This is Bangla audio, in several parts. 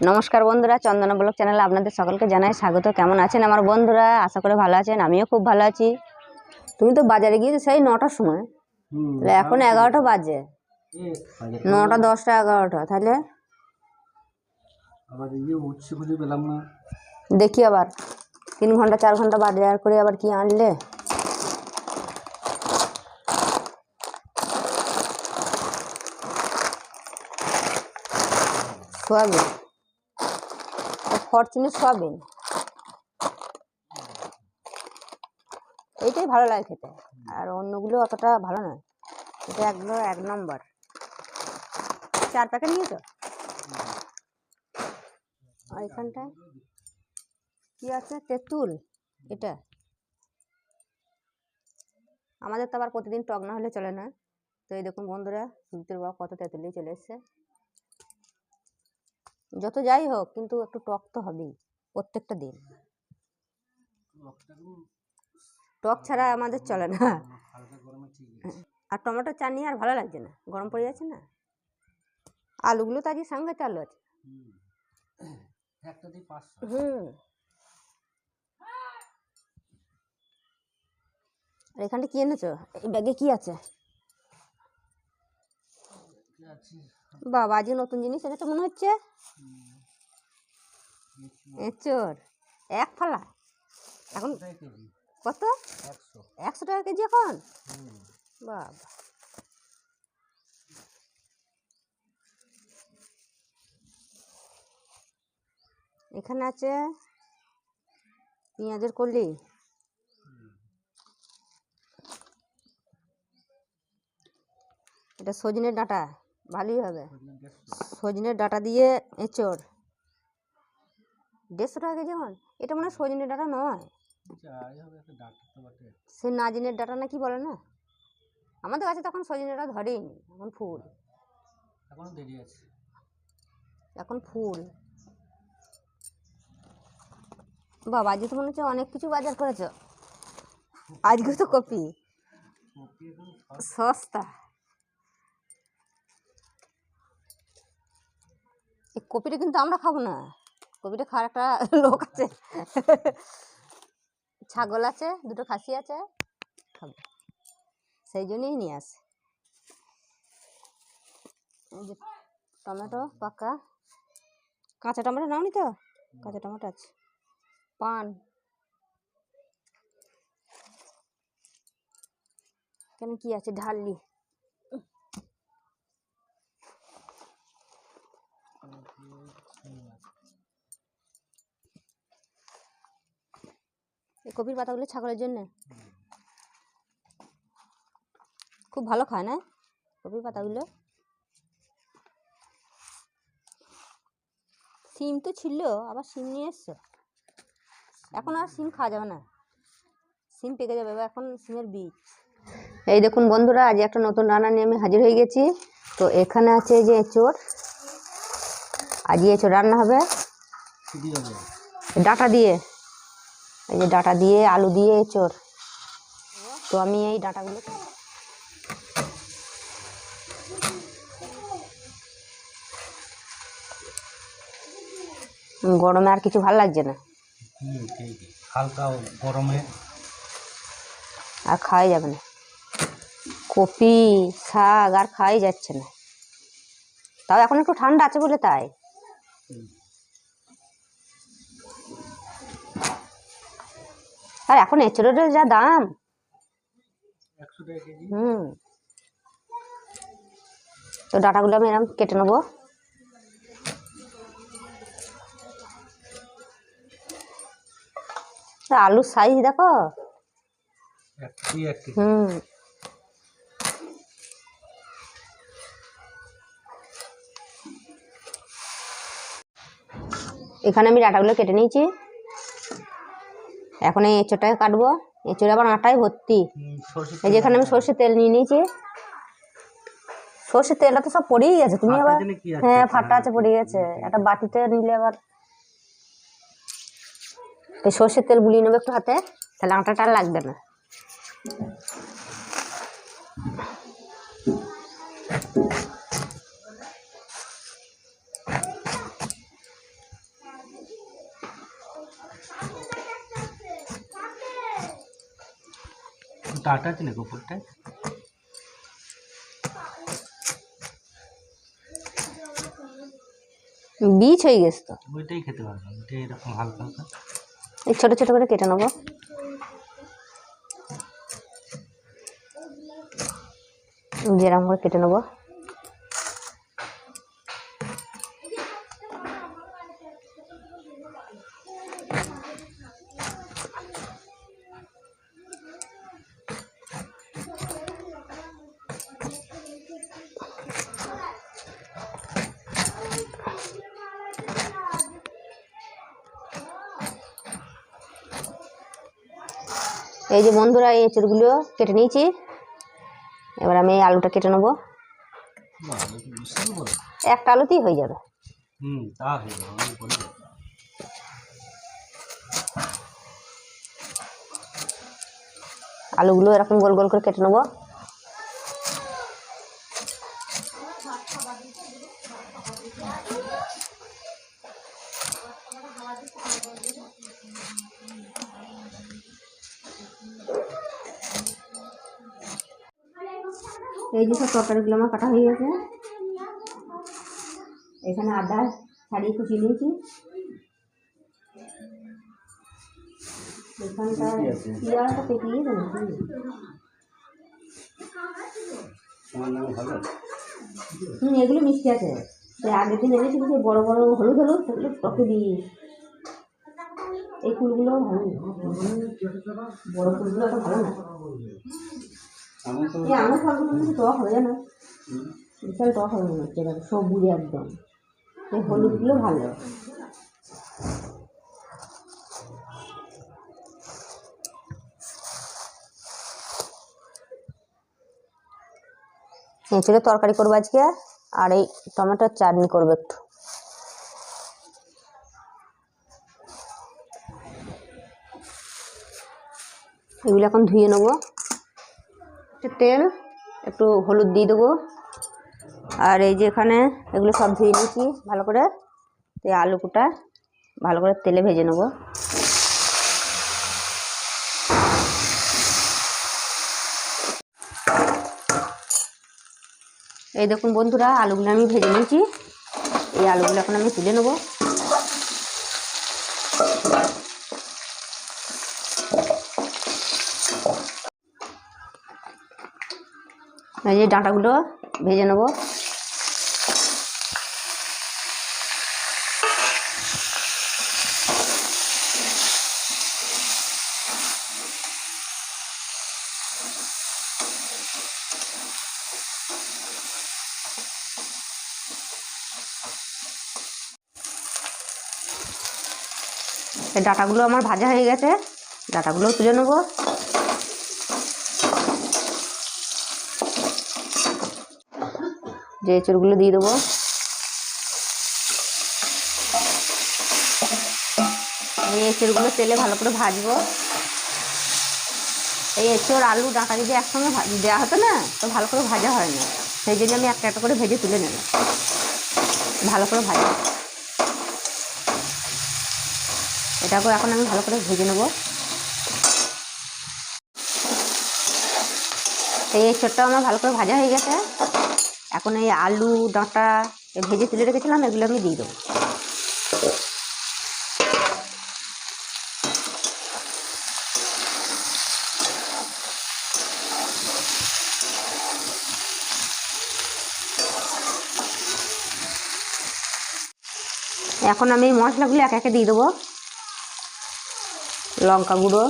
নমস্কার বন্ধুরা, চন্দনা ব্লগ চ্যানেলে আপনাদের সকলকে জানাই স্বাগত। কেমন আছেন আমার বন্ধুরা? আশা করে ভালো আছেন। আমিও খুব ভালো আছি। তুমি তো বাজারে গিয়েছো সেই 9টার সময়, তাহলে এখন 11টা বাজে। 9টা 10টা 11টা, তাহলে দেখি আবার 3 ঘন্টা 4 ঘন্টা বাজার করে আবার কি আনলে। সোয়াবিন, ফরচুনের সোয়াবিন, এইটাই ভালো লাগে খেতে, আর অন্যগুলো অতটা ভালো নয়। এটা একদম 1 নম্বর। 4 প্যাকেট নিয়েছো। আর এখানটায় কি আছে? তেঁতুল। এটা আমাদের তো আবার প্রতিদিন টক না হলে চলে না। তো এই দেখুন বন্ধুরা, সুজিতের বাবা কত তেঁতুলি চলে এসছে। যত যাই হোক কিন্তু একটু টক তো হবেই প্রত্যেকটা দিন। টক ছাড়া আমাদের চলে না। আর টমেটো চাটনি আর ভালো লাগছে না, গরম পড়ে যাচ্ছে না। আলুগুলো তো আজকে সাংঘাতিক আলু আছে। আর এখানটা কি এনেছো? এই ব্যাগে কি আছে? বাবা, আজকে নতুন জিনিস এনেছো মনে হচ্ছে। এঁচোড় 1 ফালা এখন কত? 100 টাকা কেজি এখন। বাবা, এখানে আছে পেঁয়াজের কলি, এটা সজনের ডাঁটা, ভালোই হবে। সজনের ডাঁটা দিয়ে এঁচোড় 150 টাকা কেজি এখন। এটা মনে হয় সজনের ডাঁটা নয়, সে নাজিনের ডাঁটা না কি বলে না। আমাদের কাছে তখন সজনের ডাঁটা ধরেই নি, এখন ফুল, এখনো দেরি আছে, এখন ফুল। বাবা, আজকে তো মনে হচ্ছে অনেক কিছু বাজার করেছো। আজকে তো কপি সস্তা। এই কপিটা কিন্তু আমরা খাবো না, কপিটা খাওয়ার একটা লোক আছে। ছাগল আছে, 2টো খাসি আছে, খাবো, সেই জন্যই নিয়ে আসে। এই যে টমেটো পাকা, কাঁচা টমেটো নাওনি তো? কাঁচা টমেটো আছে। পান, কেন কি আছে? ঢাললি এই কপির পাতাগুলো ছাগলের জন্য খুব ভালো খায় না কপির পাতাগুলো। সিম তো ছিল, আবার সিম নিয়ে এসছো। এখন আর সিম খাওয়া যাবে না, সিম পেকে যাবে, এখন সিমের বীজ। এই দেখুন বন্ধুরা, আজ একটা নতুন রান্না নিয়ে আমি হাজির হয়ে গেছি। তো এখানে আছে যে এঁচোড়, আজ এঁচোড় রান্না হবে ডাঁটা দিয়ে। এই যে ডাঁটা দিয়ে আলু দিয়ে এঁচোড়। তো আমি এই ডাঁটাগুলো গরমে আর কিছু ভালো লাগছে না, হালকা গরমে আর খাওয়াই যাবে না। কপি শাক আর খাওয়াই যাচ্ছে না, তাও এখন একটু ঠান্ডা আছে বলে তাই। আর এখন এঁচোড়ের যা দাম, 100 টাকা কেজি। তো ডাঁটাগুলো আমি এরকম কেটে নেবো। আলুর সাইজ দেখো। এখানে আমি ডাঁটাগুলো কেটে নিয়েছি, এখন এই এঁচোড়টাকে কাটবো। এঁচোড়ে আবার আটাই ভর্তি। এই যেখানে আমি সর্ষের তেল নিয়ে নিয়েছি, সর্ষের তেলটা তো সব পড়েই গেছে। তুমি আবার হ্যাঁ ফাটা আছে, পড়ে গেছে। একটা বাটিতে নিলে আবার এই সর্ষের তেল গুলিয়ে নেবে একটু হাতে, তাহলে আটাটা আর লাগবে না। টাটা আছে নাকি উপরটায়? বীজ হয়ে গেছে তো, ওইটাই খেতে পারবেন, ওইটাই এরকম হালকা হালকা। এই ছোট ছোট করে কেটে নেবো, যেরকম করে কেটে নেবো। এই যে বন্ধুরা, এই এঁচড়গুলো কেটে নিয়েছি। এবার আমি এই আলুটা কেটে নেবো, একটা আলুতেই হয়ে যাবে। তা হয়ে যাবে। আলুগুলো এরকম গোল গোল করে কেটে নেবো। এই যে সব তরকারিগুলো আমার কাটা হয়ে গেছে। এখানে আদা ছাড়িয়ে কুচিয়ে নিয়েছি, এখানটা পেঁয়াজটা পেটিয়ে দেবো। এগুলো মিষ্টি আছে, সেই আগের দিন এনেছিল সেই বড় বড় হলুদ হলুদ, সেগুলো টকে দিই। এই ফুলগুলো ভালো, বড় ফুলগুলো তো ভালো না। এই আঙুর ফলগুলো কিন্তু টক হবে না, বিশাল টক হবে মনে হচ্ছে, সবুজ একদম। এই হলুদগুলো ভালো। এঁচড়ের তরকারি করবো আজকে, আর এই টমেটোর চাটনি করবো একটু। এগুলো এখন ধুয়ে নেবো। একটু তেল, একটু হলুদ দিয়ে দেবো। আর এই যে এখানে এগুলো সব ধুয়ে নিয়েছি ভালো করে। এই আলু কুটা ভালো করে তেলে ভেজে নেবো। এই দেখুন বন্ধুরা, আলুগুলো আমি ভেজে নিয়েছি। এই আলুগুলো এখন আমি তুলে নেবো। এই যে ডাঁটাগুলো ভেজে নেবো। এই ডাঁটাগুলো আমার ভাজা হয়ে গেছে, ডাঁটাগুলো তুলে নেবো। যে এঁচড়গুলো দিয়ে দেবো। এই এঁচড়গুলো তেলে ভালো করে ভাজবো। এই এঁচড় আলু ডাঁটা যদি একসঙ্গে দেওয়া হতো না, তো ভালো করে ভাজা হয় না। সেই জন্য আমি একটা একটা করে ভেজে তুলে নিলাম, ভালো করে ভাজা। এটাকেও এখন আমি ভালো করে ভেজে নেবো। এই এঁচড়টাও আমার ভালো করে ভাজা হয়ে গেছে। এখন এই আলু ডাঁটা ভেজে তুলে রেখেছিলাম, এগুলো আমি দিয়ে দেবো। এখন আমি এই মশলাগুলো এক একে দিয়ে দেবো। লঙ্কা গুঁড়ো,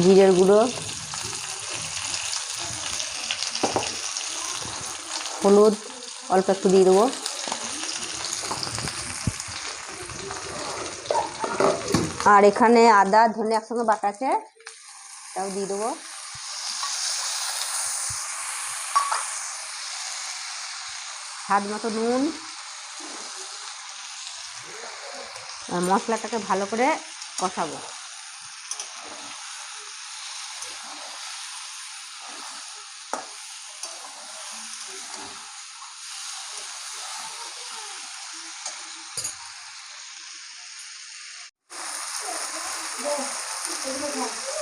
জিরের গুঁড়ো, হলুদ অল্প একটু দিয়ে দেবো। আর এখানে আদা ধনে একসঙ্গে বাটা আছে, তাও দিয়ে দেবো। স্বাদ মতো নুন। আর মশলাটাকে ভালো করে কষাবো।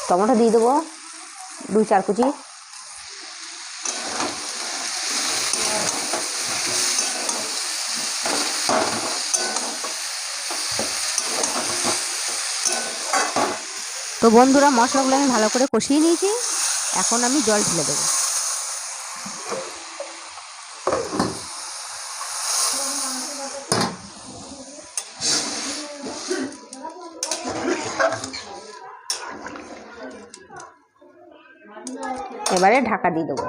টমেটো দিয়ে দেবো 2-4 কুচি। তো বন্ধুরা মশলাগুলো আমি ভালো করে কষিয়ে নিয়েছি, এখন আমি জল ঢেলে দেবো। এবারে ঢাকা দিয়ে দেবো।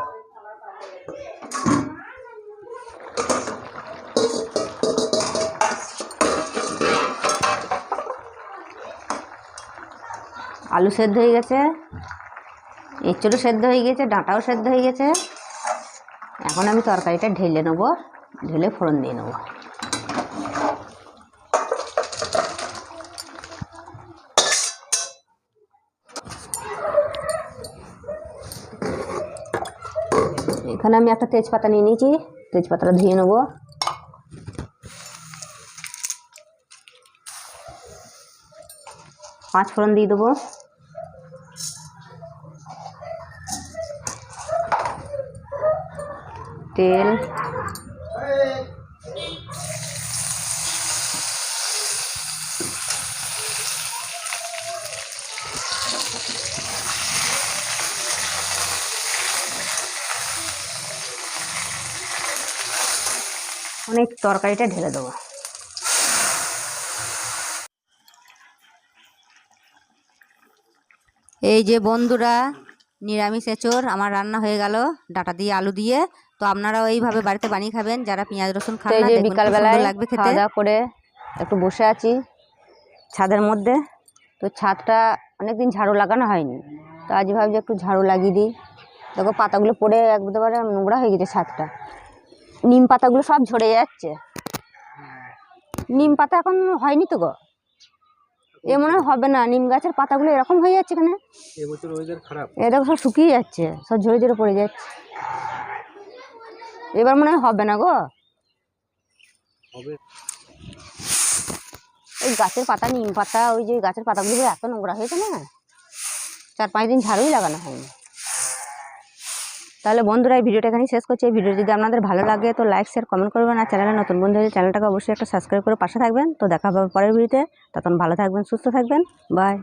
আলু সেদ্ধ হয়ে গেছে, এঁচড়ও সেদ্ধ হয়ে গেছে, ডাঁটাও সেদ্ধ হয়ে গেছে। এখন আমি তরকারিটা ঢেলে নেবো, ঢেলে ফোড়ন দিয়ে নেবো। এখানে আমি একটা তেজপাতা নিয়ে নিয়েছি, তেজপাতাটা ধুয়ে নেবো। পাঁচ ফোড়ন দিয়ে দেবো। তেল, অনেক তরকারিটা ঢেলে দেবো। এই যে বন্ধুরা নিরামিষ এঁচড় আমার রান্না হয়ে গেল ডাঁটা দিয়ে আলু দিয়ে। তো আপনারাও এইভাবে বাড়িতে বানিয়ে খাবেন যারা পেঁয়াজ রসুন খান না। বিকালবেলায় লাগবে খেতে। খাওয়া দাওয়া করে একটু বসে আছি ছাদের মধ্যে। তো ছাদটা অনেকদিন ঝাড়ু লাগানো হয়নি, তো আজ ভাবছি একটু ঝাড়ু লাগিয়ে দিই। দেখো পাতাগুলো পড়ে একবারে নোংরা হয়ে গেছে ছাদটা। নিম পাতাগুলো সব ঝরে যাচ্ছে। নিম পাতা এখন হয়নি তো গো, এ মনে হয় হবে না। নিম গাছের পাতাগুলো এরকম হয়ে যাচ্ছে কেন? এবছর ওয়েদার খারাপ, এটা সব শুকিয়ে যাচ্ছে, সব ঝরে ঝরে পড়ে যাচ্ছে। এবার মনে হয় হবে না গো। ওই গাছের পাতা, নিম পাতা, ওই যে গাছের পাতাগুলো এত নোংরা হয়েছে না, 4-5 দিন ঝাড়ুই লাগানো হয়নি। তাহলে বন্ধুরা এই ভিডিওটা এখানেই শেষ করছি। এই ভিডিও যদি আপনাদের ভালো লাগে তো লাইক শেয়ার কমেন্ট করবেন, আর চ্যানেলে নতুন বন্ধু হলে চ্যানেলটাকে অবশ্যই একটা সাবস্ক্রাইব করে পাশে থাকবেন। তো দেখা হবে পরের ভিডিওতে, তখন ভালো থাকবেন, সুস্থ থাকবেন, বাই।